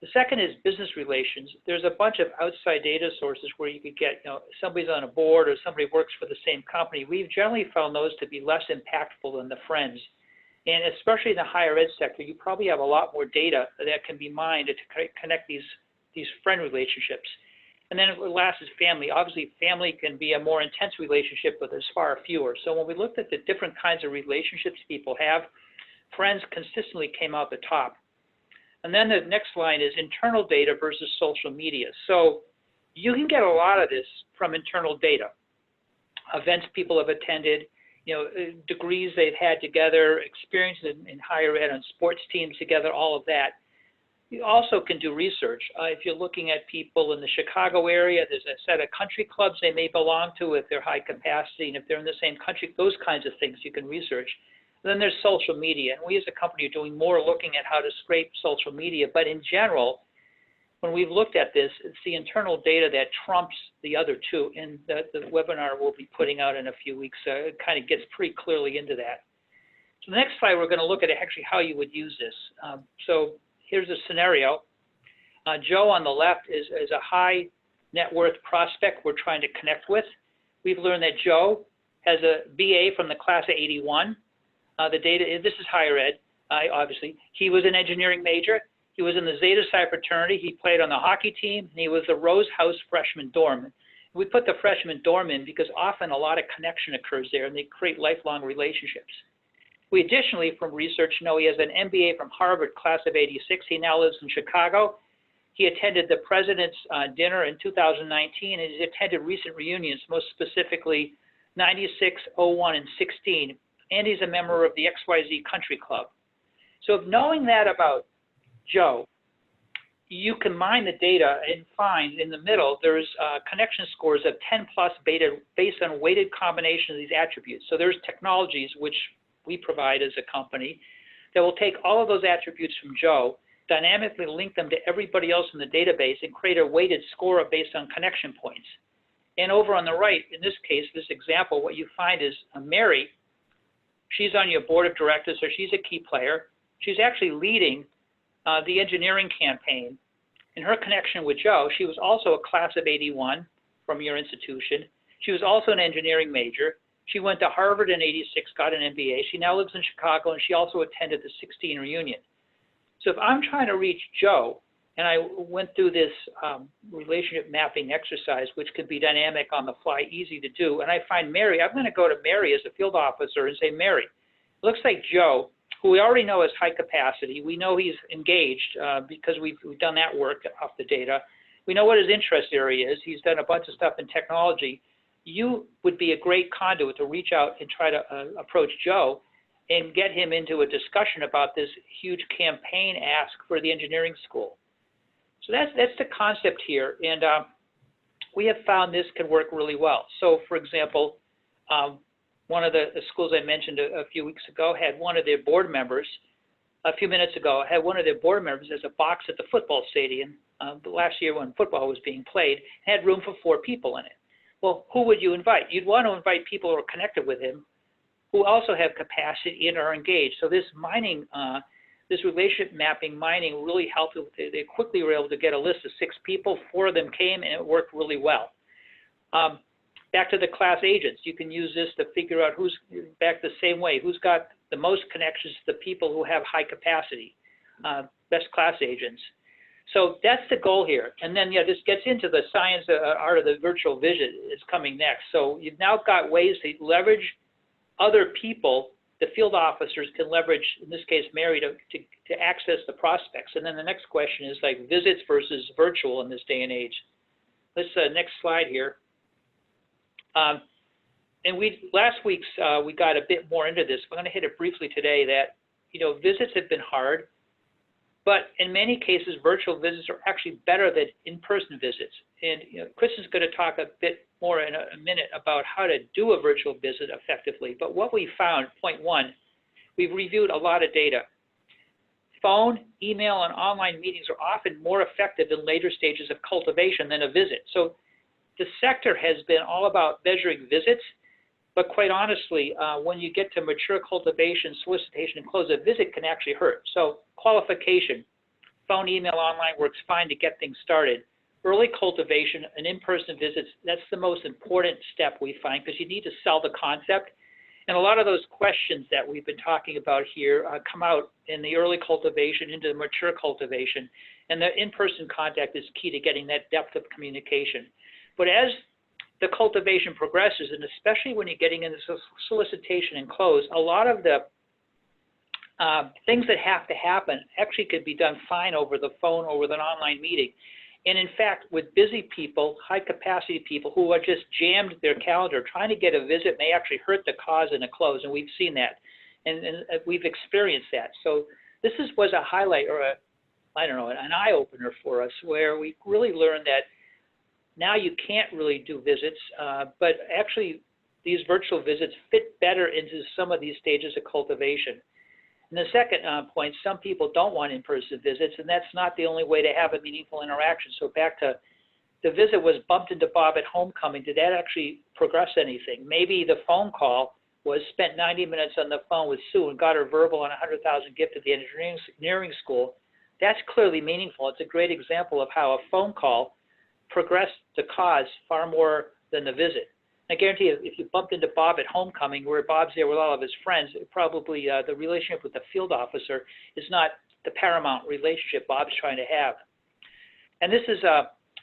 The second is business relations. There's a bunch of outside data sources where you could get, somebody's on a board or somebody works for the same company. We've generally found those to be less impactful than the friends. And especially in the higher ed sector, you probably have a lot more data that can be mined to connect these friend relationships. And then last is family. Obviously, family can be a more intense relationship, but there's far fewer. So when we looked at the different kinds of relationships people have, friends consistently came out the top. And then the next line is internal data versus social media. So you can get a lot of this from internal data. Events people have attended, degrees they've had together, experience in higher ed on sports teams together, all of that. You also can do research. If you're looking at people in the Chicago area, there's a set of country clubs they may belong to if they're high capacity, and if they're in the same country, those kinds of things you can research. And then there's social media, and we as a company are doing more looking at how to scrape social media. But in general, when we've looked at this, it's the internal data that trumps the other two, and the webinar we'll be putting out in a few weeks it kind of gets pretty clearly into that. So the next slide, we're going to look at actually how you would use this. So here's a scenario. Joe on the left is a high net worth prospect we're trying to connect with. We've learned that Joe has a BA from the class of 81. The data, this is higher ed, obviously. He was an engineering major. He was in the Zeta Psi fraternity. He played on the hockey team, and he was the Rose House freshman dorm. We put the freshman dorm in because often a lot of connection occurs there, and they create lifelong relationships. We additionally, from research, know he has an MBA from Harvard, class of 86. He now lives in Chicago. He attended the President's Dinner in 2019, and he's attended recent reunions, most specifically 96, 01, and 16. And he's a member of the XYZ Country Club. So knowing that about Joe, you can mine the data and find in the middle there's connection scores of 10 plus based on weighted combination of these attributes. So there's technologies which we provide as a company that will take all of those attributes from Joe dynamically link them to everybody else in the database and create a weighted score based on connection points. And over on the right, in this case, this example, what you find is Mary, she's on your board of directors, so she's a key player. She's actually leading the engineering campaign. In her connection with Joe, she was also a class of 81 from your institution. She was also an engineering major. She went to Harvard in 86, got an MBA. She now lives in Chicago, and she also attended the 16 reunion. So if I'm trying to reach Joe, and I went through this relationship mapping exercise, which could be dynamic on the fly, easy to do, and I find Mary, I'm going to go to Mary as a field officer and say, Mary, it looks like Joe, who we already know has high capacity. We know he's engaged because we've done that work off the data. We know what his interest area is. He's done a bunch of stuff in technology. You would be a great conduit to reach out and try to approach Joe and get him into a discussion about this huge campaign ask for the engineering school. So that's the concept here, and we have found this can work really well. So for example, one of the schools I mentioned a few weeks ago had one of their board members, a few minutes ago, had one of their board members as a box at the football stadium last year when football was being played, had room for 4 people in it. Well, who would you invite? You'd want to invite people who are connected with him, who also have capacity and are engaged. So this mining, this relationship mapping mining really helped. They quickly were able to get a list of 6 people. 4 of them came, and it worked really well. Back to the class agents, you can use this to figure out who's, back the same way, who's got the most connections to the people who have high capacity, best class agents. So that's the goal here. And then, yeah, this gets into the science, art of the virtual visit is coming next. So you've now got ways to leverage other people. The field officers can leverage, in this case, Mary, to access the prospects. And then the next question is like visits versus virtual in this day and age. Let's next slide here. And last week's we got a bit more into this. I'm going to hit it briefly today that, visits have been hard, but in many cases, virtual visits are actually better than in-person visits. And Chris is going to talk a bit more in a minute about how to do a virtual visit effectively. But what we found, point 1, we've reviewed a lot of data. Phone, email, and online meetings are often more effective in later stages of cultivation than a visit. So the sector has been all about measuring visits, but quite honestly, when you get to mature cultivation, solicitation, and close, a visit can actually hurt. So qualification, phone, email, online works fine to get things started. Early cultivation and in-person visits, that's the most important step we find because you need to sell the concept. And a lot of those questions that we've been talking about here come out in the early cultivation into the mature cultivation. And the in-person contact is key to getting that depth of communication. But as the cultivation progresses, and especially when you're getting into solicitation and close, a lot of the things that have to happen actually could be done fine over the phone or with an online meeting. And in fact, with busy people, high capacity people who are just jammed their calendar, trying to get a visit may actually hurt the cause in a close, and we've seen that, and we've experienced that. So this was a highlight or an eye-opener for us where we really learned that now you can't really do visits, but actually these virtual visits fit better into some of these stages of cultivation. And the second point, some people don't want in-person visits, and that's not the only way to have a meaningful interaction. So back to the visit was bumped into Bob at homecoming. Did that actually progress anything? Maybe the phone call was spent 90 minutes on the phone with Sue and got her verbal on a $100,000 gift at the engineering school. That's clearly meaningful. It's a great example of how a phone call progressed the cause far more than the visit. I guarantee you, if you bumped into Bob at homecoming, where Bob's there with all of his friends, probably the relationship with the field officer is not the paramount relationship Bob's trying to have. And this is,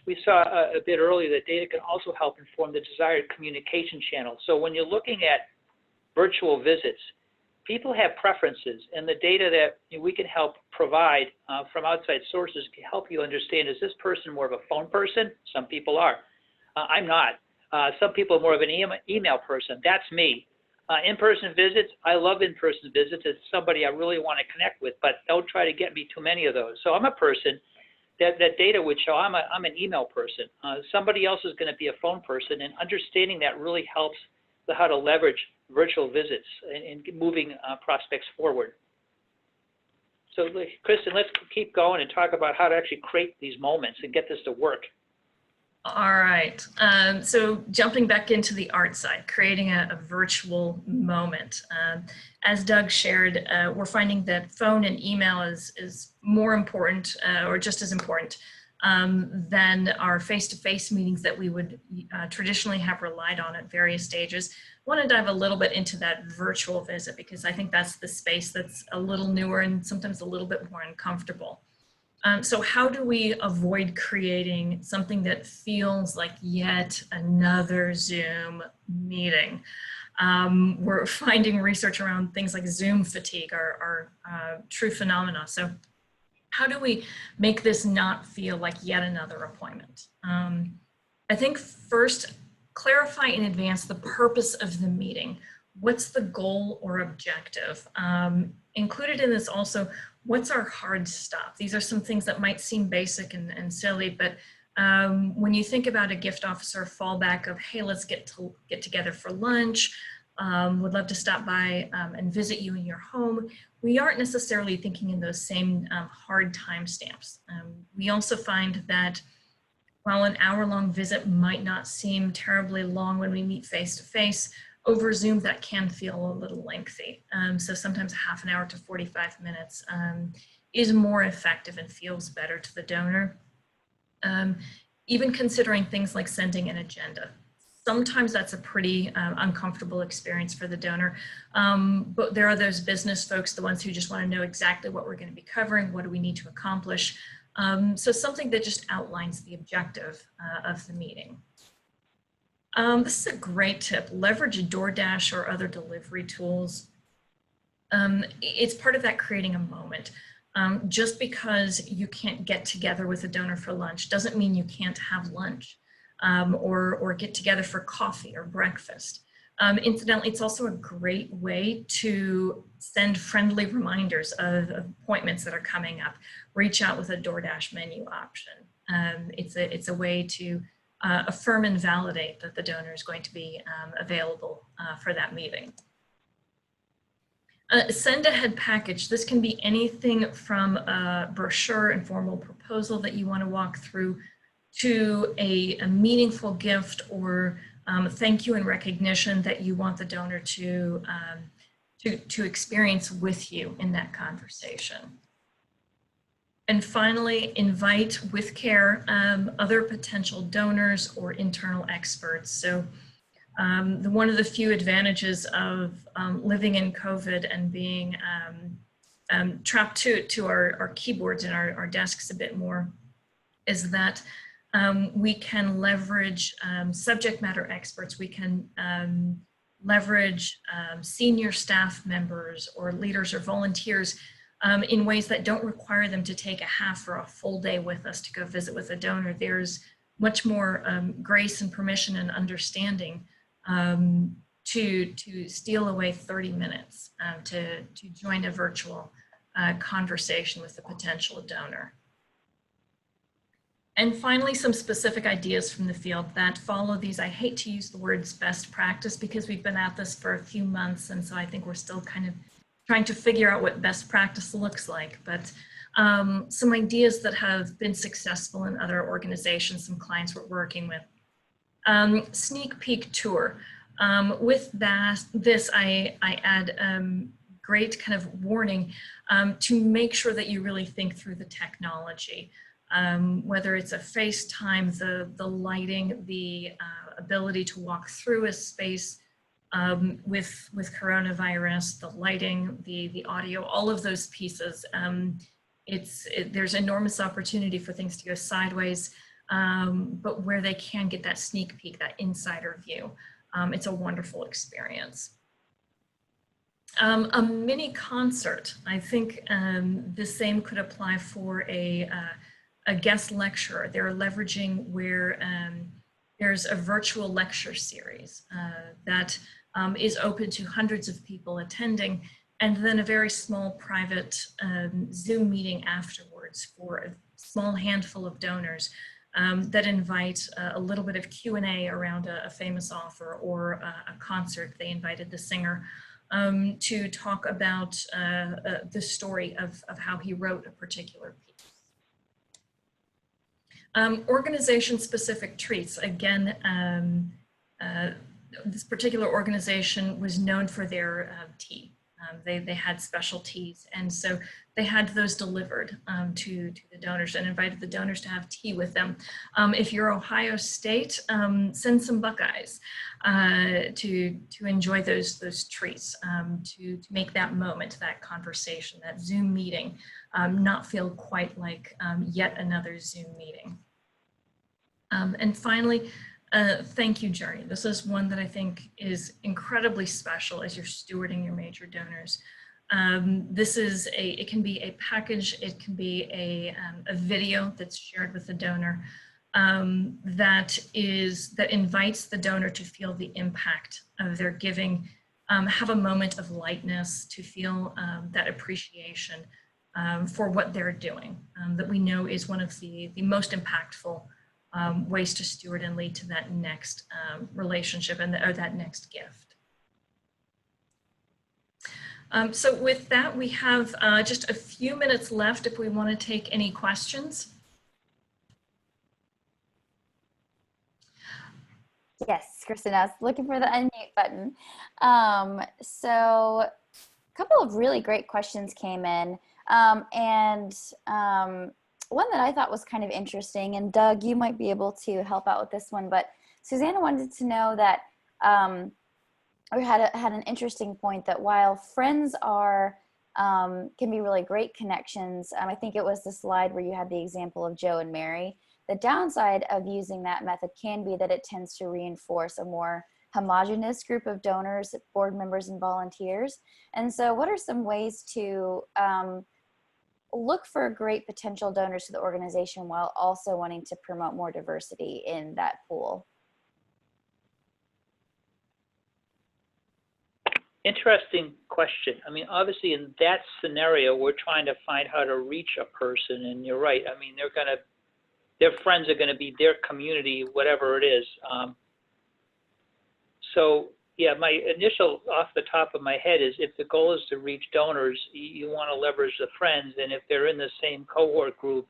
we saw a bit earlier that data can also help inform the desired communication channel. So when you're looking at virtual visits, people have preferences, and the data that we can help provide from outside sources can help you understand, is this person more of a phone person? Some people are. I'm not. Some people are more of an email person. That's me. In-person visits, I love in-person visits. It's somebody I really want to connect with, but don't try to get me too many of those. So I'm a person that data would show I'm an email person. Somebody else is going to be a phone person, and understanding that really helps how to leverage virtual visits and moving prospects forward. So Kristen, let's keep going and talk about how to actually create these moments and get this to work. All right. So jumping back into the art side, creating a virtual moment. As Doug shared, we're finding that phone and email is more important or just as important than our face-to-face meetings that we would traditionally have relied on at various stages. I want to dive a little bit into that virtual visit because I think that's the space that's a little newer and sometimes a little bit more uncomfortable. So how do we avoid creating something that feels like yet another Zoom meeting? We're finding research around things like Zoom fatigue are true phenomena. So how do we make this not feel like yet another appointment? I think first, clarify in advance the purpose of the meeting. What's the goal or objective? Included in this also, what's our hard stop? These are some things that might seem basic and silly, but when you think about a gift officer fallback of, hey, let's get together for lunch, would love to stop by and visit you in your home, we aren't necessarily thinking in those same hard timestamps. We also find that while an hour-long visit might not seem terribly long when we meet face-to-face, over Zoom that can feel a little lengthy. So sometimes half an hour to 45 minutes is more effective and feels better to the donor. Even considering things like sending an agenda. Sometimes that's a pretty uncomfortable experience for the donor, but there are those business folks, the ones who just want to know exactly what we're going to be covering, what do we need to accomplish. So something that just outlines the objective of the meeting. This is a great tip. Leverage DoorDash or other delivery tools. It's part of that creating a moment. Just because you can't get together with a donor for lunch doesn't mean you can't have lunch or get together for coffee or breakfast. Incidentally, it's also a great way to send friendly reminders of appointments that are coming up. Reach out with a DoorDash menu option. It's a way to affirm and validate that the donor is going to be available for that meeting. Send ahead package. This can be anything from a brochure and formal proposal that you want to walk through to a meaningful gift or thank you and recognition that you want the donor to experience with you in that conversation. And finally, invite with care other potential donors or internal experts. So one of the few advantages of living in COVID and being trapped to our keyboards and our desks a bit more is that we can leverage subject matter experts. We can leverage senior staff members or leaders or volunteers in ways that don't require them to take a half or a full day with us to go visit with a donor. There's much more grace and permission and understanding to steal away 30 minutes to join a virtual conversation with a potential donor. And finally, some specific ideas from the field that follow these. I hate to use the words best practice because we've been at this for a few months, and so I think we're still kind of trying to figure out what best practice looks like. But some ideas that have been successful in other organizations, some clients we're working with. Sneak peek tour. With this, I add great kind of warning to make sure that you really think through the technology. Whether it's a FaceTime, the lighting, the ability to walk through a space with coronavirus, the lighting, the audio, all of those pieces. There's enormous opportunity for things to go sideways, but where they can get that sneak peek, that insider view, it's a wonderful experience. A mini concert, I think the same could apply for a guest lecturer. They're leveraging where there's a virtual lecture series that is open to hundreds of people attending, and then a very small private Zoom meeting afterwards for a small handful of donors that invite a little bit of Q&A around a famous author or a concert. They invited the singer to talk about the story of how he wrote a particular piece. Organization-specific treats. Again, this particular organization was known for their tea. They had special teas, and so they had those delivered to the donors and invited the donors to have tea with them. If you're Ohio State, send some Buckeyes to enjoy those treats, to make that moment, that conversation, that Zoom meeting, not feel quite like yet another Zoom meeting. And finally, thank you, Jerry. This is one that I think is incredibly special as you're stewarding your major donors. It can be a package, it can be a video that's shared with the donor that invites the donor to feel the impact of their giving, have a moment of lightness, to feel that appreciation for what they're doing, that we know is one of the most impactful ways to steward and lead to that next relationship or that next gift. So with that, we have just a few minutes left if we want to take any questions. Yes, Kristen, I was looking for the unmute button. So a couple of really great questions came in. One that I thought was kind of interesting, and Doug, you might be able to help out with this one, but Susanna wanted to know that, or had an interesting point that while friends can be really great connections, I think it was the slide where you had the example of Joe and Mary, the downside of using that method can be that it tends to reinforce a more homogenous group of donors, board members, and volunteers. And so what are some ways to look for great potential donors to the organization while also wanting to promote more diversity in that pool? Interesting question. I mean, obviously in that scenario, we're trying to find how to reach a person, and you're right. I mean, their friends are going to be their community, whatever it is. So yeah, my initial off the top of my head is if the goal is to reach donors, you want to leverage the friends, and if they're in the same cohort group,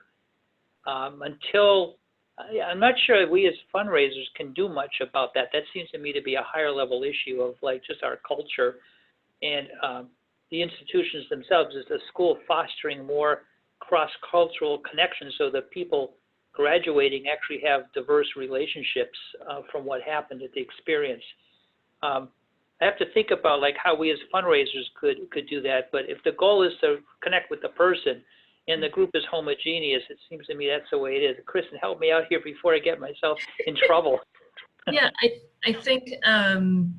I'm not sure we as fundraisers can do much about that. That seems to me to be a higher level issue of like just our culture and the institutions themselves. Is the school fostering more cross-cultural connections so that people graduating actually have diverse relationships from what happened at the experience. I have to think about like how we as fundraisers could do that, but if the goal is to connect with the person and the group is homogeneous, it seems to me that's the way it is. Kristen, help me out here before I get myself in trouble. Yeah, I think, and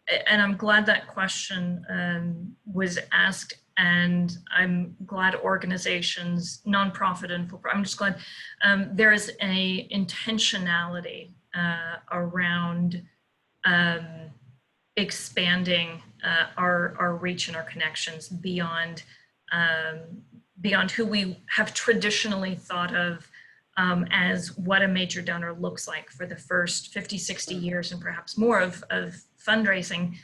I'm glad that question was asked, and I'm glad organizations, nonprofit and for-profit, I'm just glad there is a intentionality around expanding our reach and our connections beyond who we have traditionally thought of as what a major donor looks like. For the first 50, 60 years and perhaps more of fundraising,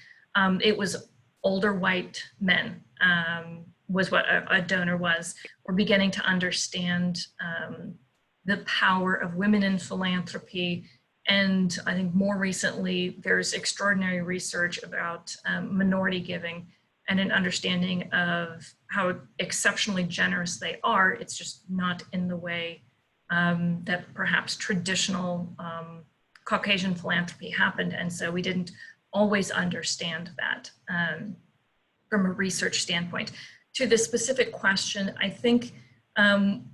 it was older white men was what a donor was. We're beginning to understand the power of women in philanthropy. And I think more recently, there's extraordinary research about minority giving and an understanding of how exceptionally generous they are. It's just not in the way that perhaps traditional Caucasian philanthropy happened. And so we didn't always understand that from a research standpoint. To the specific question, I think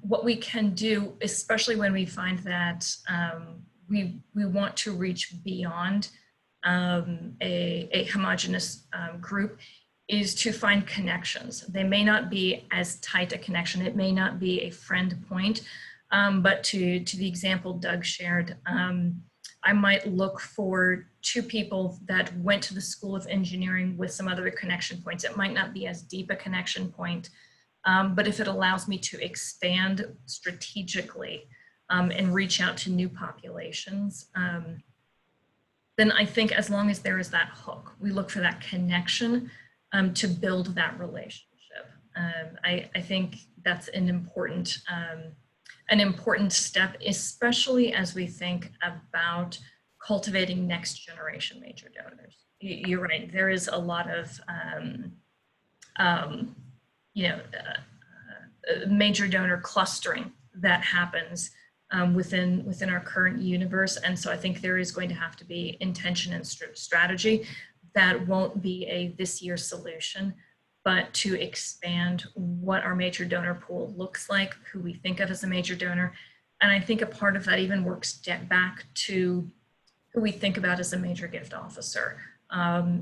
what we can do, especially when we find that we want to reach beyond a homogeneous group, is to find connections. They may not be as tight a connection. It may not be a friend point, but to the example Doug shared, I might look for two people that went to the School of Engineering with some other connection points. It might not be as deep a connection point, but if it allows me to expand strategically and reach out to new populations, then I think as long as there is that hook, we look for that connection to build that relationship. I think that's an important step, especially as we think about cultivating next generation major donors. You're right. There is a lot of major donor clustering that happens within our current universe, and so I think there is going to have to be intention and strategy that won't be a this year solution, but to expand what our major donor pool looks like, who we think of as a major donor. And I think a part of that even works back to who we think about as a major gift officer.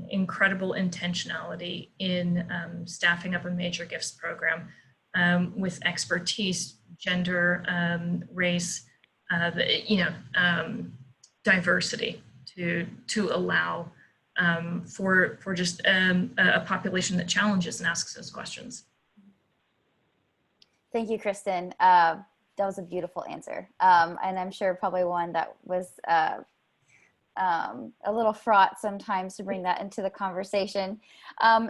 Incredible intentionality in staffing up a major gifts program with expertise, gender, race, diversity to allow for just a population that challenges and asks those questions. Thank you, Kristen. That was a beautiful answer. And I'm sure probably one that was a little fraught sometimes to bring that into the conversation.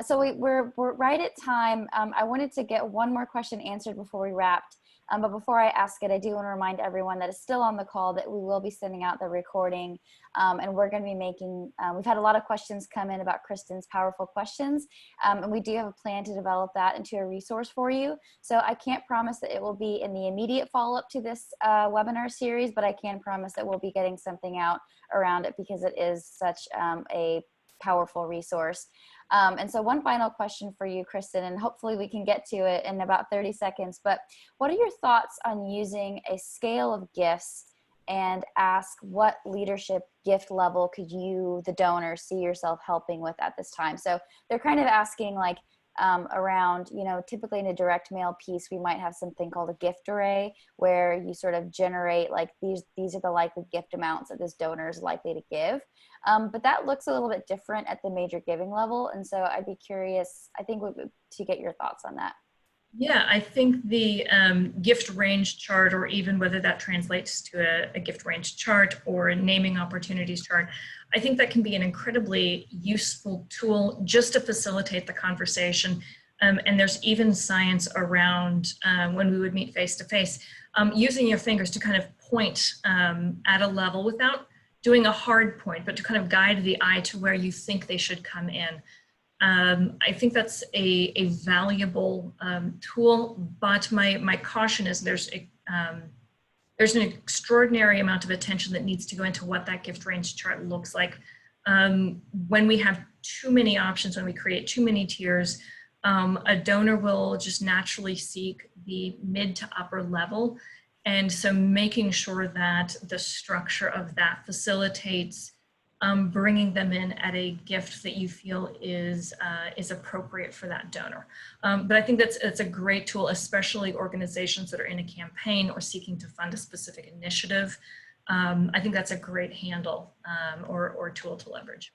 So we're right at time. I wanted to get one more question answered before we wrapped. But before I ask it, I do want to remind everyone that is still on the call that we will be sending out the recording, and we're going to be making, we've had a lot of questions come in about Kristen's powerful questions, and we do have a plan to develop that into a resource for you. So I can't promise that it will be in the immediate follow-up to this webinar series, but I can promise that we'll be getting something out around it because it is such a powerful resource. And so one final question for you, Kristen, and hopefully we can get to it in about 30 seconds, but what are your thoughts on using a scale of gifts and ask what leadership gift level could you, the donor, see yourself helping with at this time? So they're kind of asking like around, typically in a direct mail piece, we might have something called a gift array where you sort of generate like these are the likely gift amounts that this donor is likely to give. But that looks a little bit different at the major giving level. And so I'd be curious, I think, to get your thoughts on that. Yeah, I think the gift range chart, or even whether that translates to a gift range chart or a naming opportunities chart, I think that can be an incredibly useful tool just to facilitate the conversation. And there's even science around when we would meet face to face, using your fingers to kind of point at a level without doing a hard point, but to kind of guide the eye to where you think they should come in. I think that's a valuable tool, but my caution is there's an extraordinary amount of attention that needs to go into what that gift range chart looks like. When we have too many options, when we create too many tiers, a donor will just naturally seek the mid to upper level. And so making sure that the structure of that facilitates bringing them in at a gift that you feel is appropriate for that donor. But I think that's a great tool, especially organizations that are in a campaign or seeking to fund a specific initiative. I think that's a great handle or tool to leverage.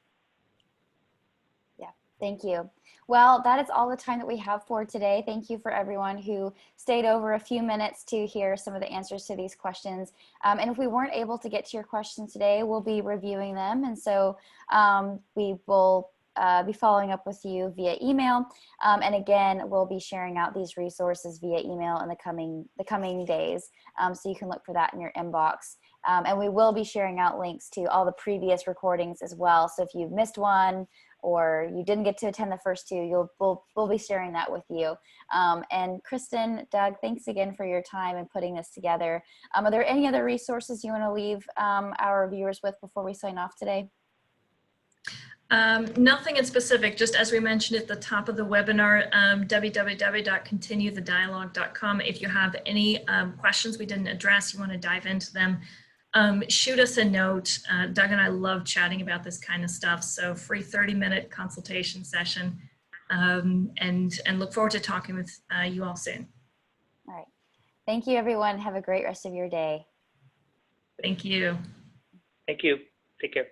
Yeah, thank you. Well, that is all the time that we have for today. Thank you for everyone who stayed over a few minutes to hear some of the answers to these questions. And if we weren't able to get to your questions today, we'll be reviewing them. And so we will be following up with you via email. And again, we'll be sharing out these resources via email in the coming days. So you can look for that in your inbox. And we will be sharing out links to all the previous recordings as well. So if you've missed one, or you didn't get to attend the first two, we'll be sharing that with you. And Kristen, Doug, thanks again for your time and putting this together. Are there any other resources you want to leave our viewers with before we sign off today? Nothing in specific, just as we mentioned at the top of the webinar, www.continuethedialogue.com. If you have any questions we didn't address, you want to dive into them, shoot us a note. Doug and I love chatting about this kind of stuff. So free 30-minute consultation session, and look forward to talking with you all soon. All right. Thank you, everyone. Have a great rest of your day. Thank you. Thank you. Take care.